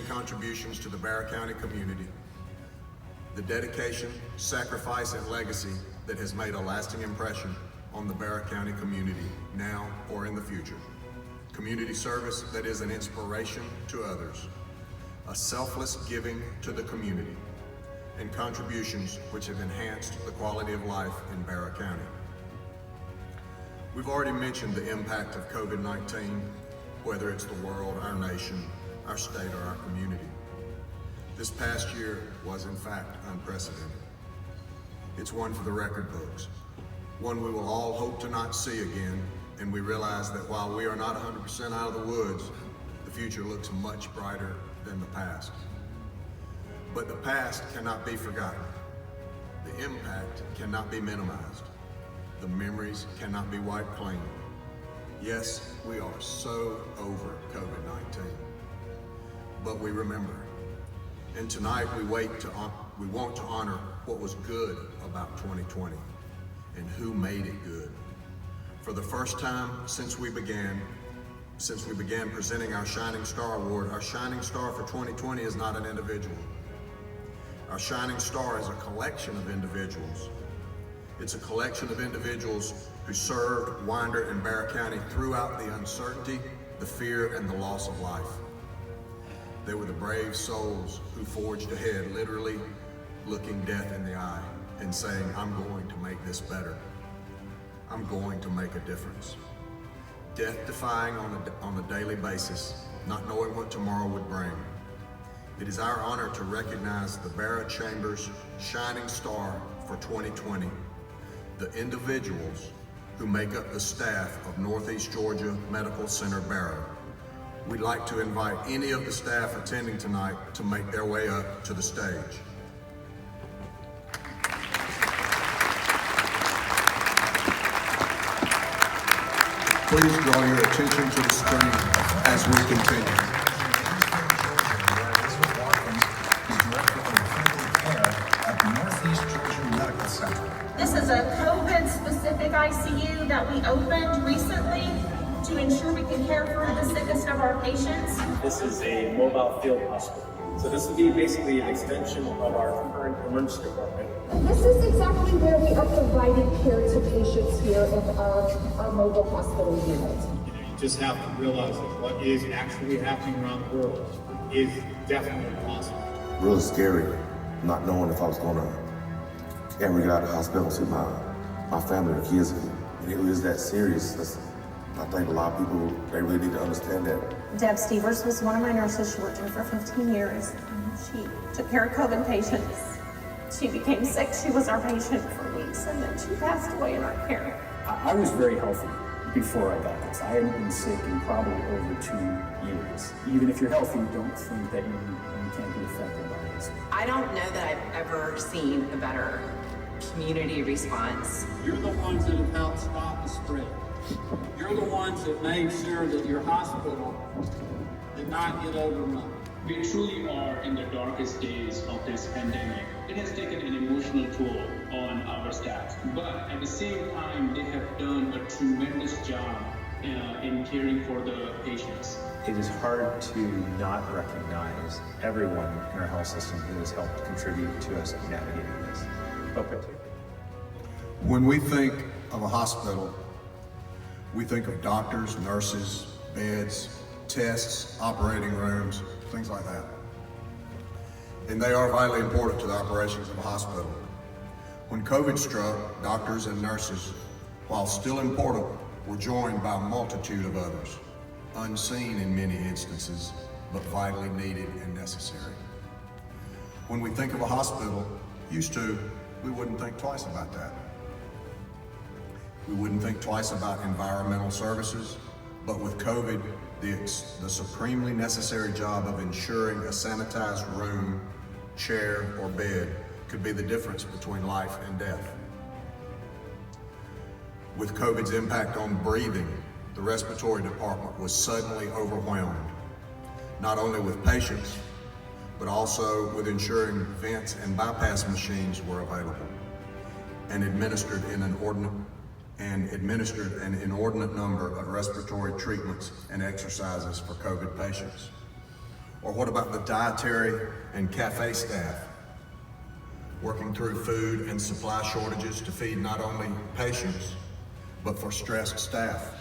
contributions to the Barrow County community, the dedication, sacrifice, and legacy that has made a lasting impression on the Barrow County community now or in the future. Community service that is an inspiration to others, a selfless giving to the community, and contributions which have enhanced the quality of life in Barrow County. We've already mentioned the impact of COVID-19, whether it's the world, our nation, our state, or our community. This past year was in fact unprecedented. It's one for the record books, one we will all hope to not see again, and we realize that while we are not 100% out of the woods, the future looks much brighter than the past. But the past cannot be forgotten. The impact cannot be minimized. The memories cannot be wiped clean. Yes, we are so over COVID-19, but we remember. And tonight we want to honor what was good about 2020 and who made it good. For the first time since we began presenting our Shining Star Award, our Shining Star for 2020 is not an individual. Our Shining Star is a collection of individuals. It's a collection of individuals who served Winder and Barrow County throughout the uncertainty, the fear, and the loss of life. They were the brave souls who forged ahead, literally looking death in the eye and saying, I'm going to make this better. I'm going to make a difference. Death-defying on a daily basis, not knowing what tomorrow would bring. It is our honor to recognize the Barrow Chamber's Shining Star for 2020, the individuals who make up the staff of Northeast Georgia Medical Center Barrow. We'd like to invite any of the staff attending tonight to make their way up to the stage. Please draw your attention to the screen as we continue. This is a COVID-specific ICU that we opened recently to ensure we can care for the sickest of our patients. This is a mobile field hospital. So this will be basically an extension of our current emergency department. This is exactly where we are providing care to patients here in our mobile hospital unit. You just have to realize that what is actually happening around the world is definitely possible. Really scary, not knowing if I was gonna ever get out of the hospital, see my family or kids. And it was that serious. I think a lot of people, they really need to understand that. Deb Stevers was one of my nurses. She worked here for 15 years. She took care of COVID patients. She became sick. She was our patient for weeks, and then she passed away in our care. I was very healthy before I got this. I hadn't been sick in probably over 2 years. Even if you're healthy, don't think that you can't be affected by this. I don't know that I've ever seen a better community response. You're the ones that have helped stop the spread. You're the ones that made sure that your hospital did not get overrun. We truly are in the darkest days of this pandemic. It has taken an emotional toll on our staff, but at the same time, they have done a tremendous job in caring for the patients. It is hard to not recognize everyone in our health system who has helped contribute to us navigating this. When we think of a hospital, we think of doctors, nurses, beds, tests, operating rooms, things like that. And they are vitally important to the operations of a hospital. When COVID struck, doctors and nurses, while still important, were joined by a multitude of others, unseen in many instances, but vitally needed and necessary. When we think of a hospital, used to, we wouldn't think twice about that. We wouldn't think twice about environmental services, but with COVID, the supremely necessary job of ensuring a sanitized room, chair, or bed could be the difference between life and death. With COVID's impact on breathing, the respiratory department was suddenly overwhelmed, not only with patients, but also with ensuring vents and bypass machines were available and administered an inordinate number of respiratory treatments and exercises for COVID patients. Or what about the dietary and cafe staff, working through food and supply shortages to feed not only patients, but for stressed staff?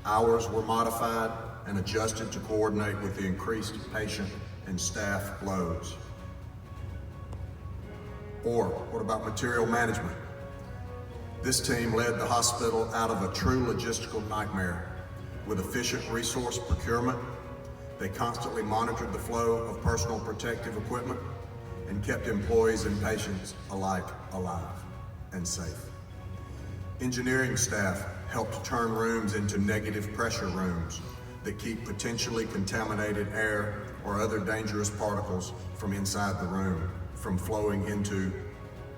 Hours were modified and adjusted to coordinate with the increased patient and staff loads. Or what about material management? This team led the hospital out of a true logistical nightmare. With efficient resource procurement, they constantly monitored the flow of personal protective equipment and kept employees and patients alike alive and safe. Engineering staff helped turn rooms into negative pressure rooms that keep potentially contaminated air or other dangerous particles from inside the room from flowing into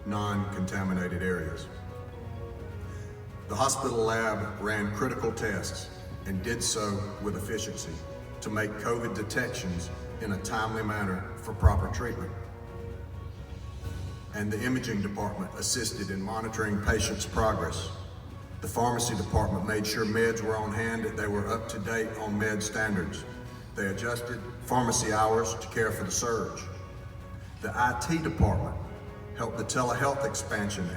non-contaminated areas. The hospital lab ran critical tests and did so with efficiency to make COVID detections in a timely manner for proper treatment. And the imaging department assisted in monitoring patients' progress. The pharmacy department made sure meds were on hand and they were up to date on med standards. They adjusted pharmacy hours to care for the surge. The IT department helped the telehealth expansion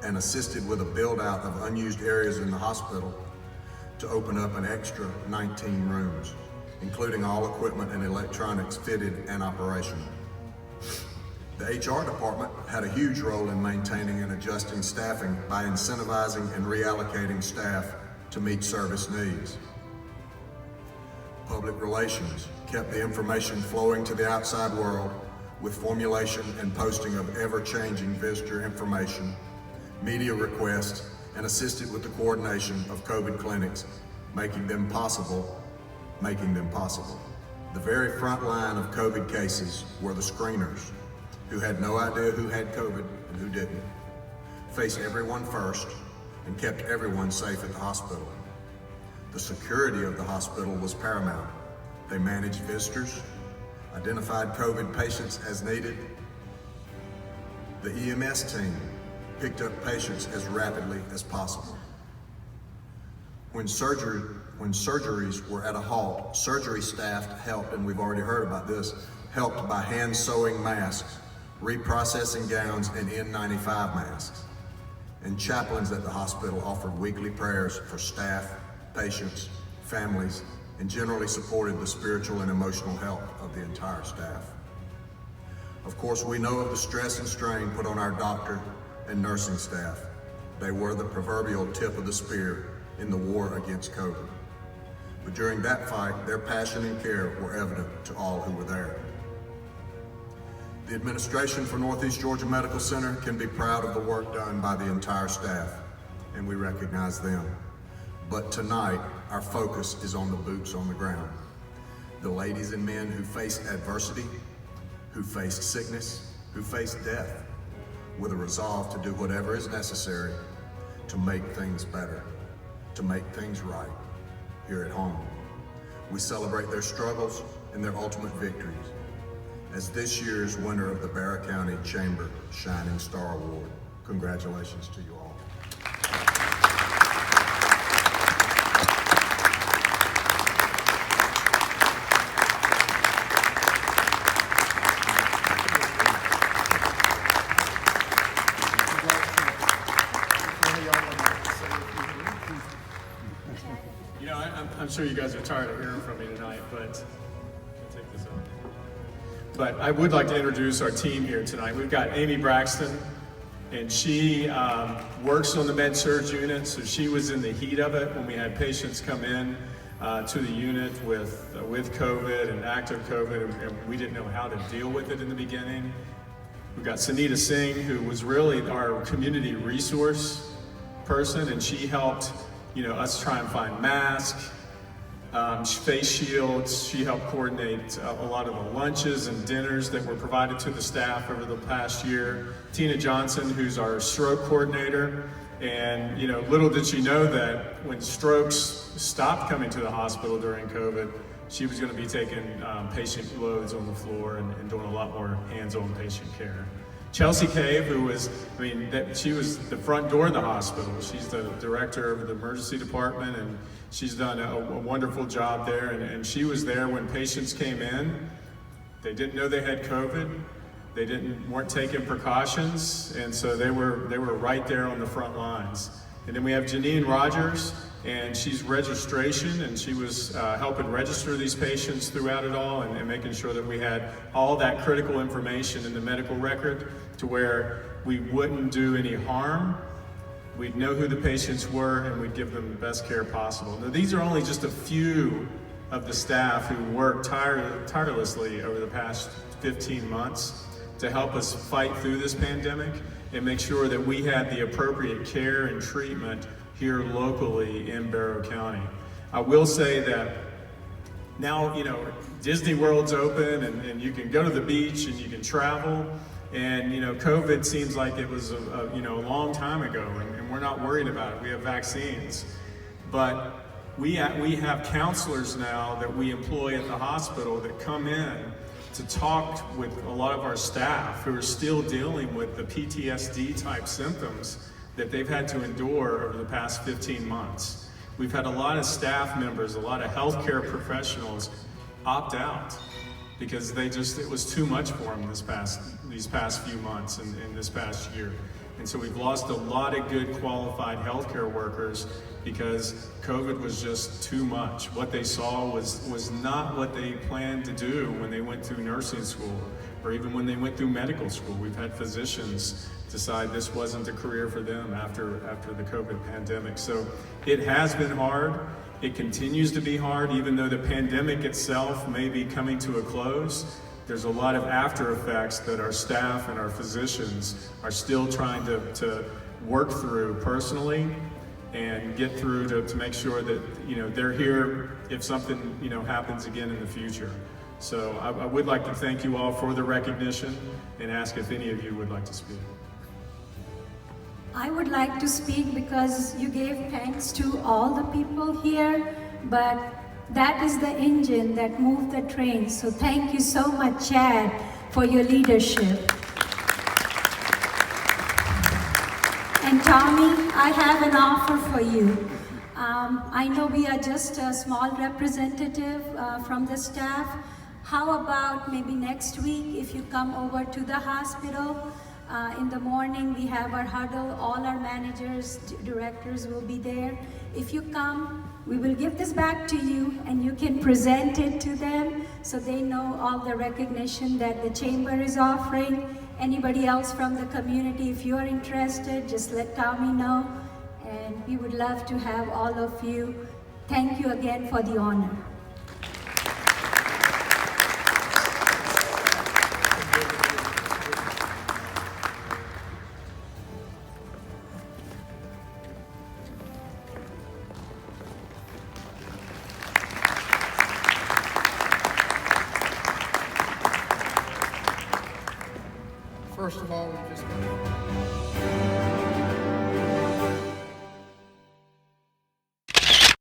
and assisted with a build out of unused areas in the hospital to open up an extra 19 rooms, including all equipment and electronics fitted and operational. The HR department had a huge role in maintaining and adjusting staffing by incentivizing and reallocating staff to meet service needs. Public relations kept the information flowing to the outside world with formulation and posting of ever-changing visitor information, media requests, and assisted with the coordination of COVID clinics, making them possible. The very front line of COVID cases were the screeners, who had no idea who had COVID and who didn't, faced everyone first, and kept everyone safe at the hospital. The security of the hospital was paramount. They managed visitors, identified COVID patients as needed. The EMS team picked up patients as rapidly as possible. When surgeries were at a halt, surgery staff helped, and we've already heard about this, helped by hand sewing masks, reprocessing gowns, and N95 masks. And chaplains at the hospital offered weekly prayers for staff, patients, families, and generally supported the spiritual and emotional health of the entire staff. Of course, we know of the stress and strain put on our doctor and nursing staff. They were the proverbial tip of the spear in the war against COVID. But during that fight, their passion and care were evident to all who were there. The administration for Northeast Georgia Medical Center can be proud of the work done by the entire staff, and we recognize them. But tonight, our focus is on the boots on the ground. The ladies and men who faced adversity, who faced sickness, who faced death, with a resolve to do whatever is necessary to make things better, to make things right here at home. We celebrate their struggles and their ultimate victories as this year's winner of the Barrow County Chamber Shining Star Award. Congratulations to you all. You know, I'm sure you guys are tired of hearing from me tonight, but I'll take this off. But I would like to introduce our team here tonight. We've got Amy Braxton, and she works on the med-surg unit, so she was in the heat of it when we had patients come in to the unit with COVID and active COVID, and we didn't know how to deal with it in the beginning. We've got Sunita Singh, who was really our community resource person, and she helped us try and find masks, face shields. She helped coordinate a lot of the lunches and dinners that were provided to the staff over the past year. Tina Johnson, who's our stroke coordinator, and little did she know that when strokes stopped coming to the hospital during COVID, she was going to be taking patient loads on the floor and doing a lot more hands-on patient care. Chelsea Cave, who was, she was the front door of the hospital. She's the director of the emergency department, and she's done a wonderful job there. And she was there when patients came in. They didn't know they had COVID. They weren't taking precautions, and so they were right there on the front lines. And then we have Janine Rogers, and she's registration, and she was helping register these patients throughout it all, and making sure that we had all that critical information in the medical record to where we wouldn't do any harm. We'd know who the patients were, and we'd give them the best care possible. Now, these are only just a few of the staff who worked tirelessly over the past 15 months to help us fight through this pandemic and make sure that we had the appropriate care and treatment here locally in Barrow County. I will say that now, Disney World's open and you can go to the beach and you can travel, and COVID seems like it was a long time ago, and we're not worried about it. We have vaccines. But we have counselors now that we employ at the hospital that come in to talk with a lot of our staff who are still dealing with the PTSD type symptoms that they've had to endure over the past 15 months. We've had a lot of staff members, a lot of healthcare professionals opt out because it was too much for them these past few months and this past year. And so we've lost a lot of good qualified healthcare workers because COVID was just too much. What they saw was not what they planned to do when they went through nursing school or even when they went through medical school. We've had physicians decide this wasn't a career for them after the COVID pandemic. So it has been hard. It continues to be hard, even though the pandemic itself may be coming to a close. There's a lot of after effects that our staff and our physicians are still trying to work through personally and get through to make sure that they're here if something happens again in the future. So I would like to thank you all for the recognition and ask if any of you would like to speak. I would like to speak because you gave thanks to all the people here, but that is the engine that moved the train. So thank you so much, Chad, for your leadership. And Tommy, I have an offer for you. I know we are just a small representative from the staff. How about maybe next week if you come over to the hospital? In the morning we have our huddle, all our managers, directors will be there. If you come, we will give this back to you and you can present it to them so they know all the recognition that the chamber is offering. Anybody else from the community, if you're interested, just let Tommy know, and we would love to have all of you. Thank you again for the honor. First of all, we just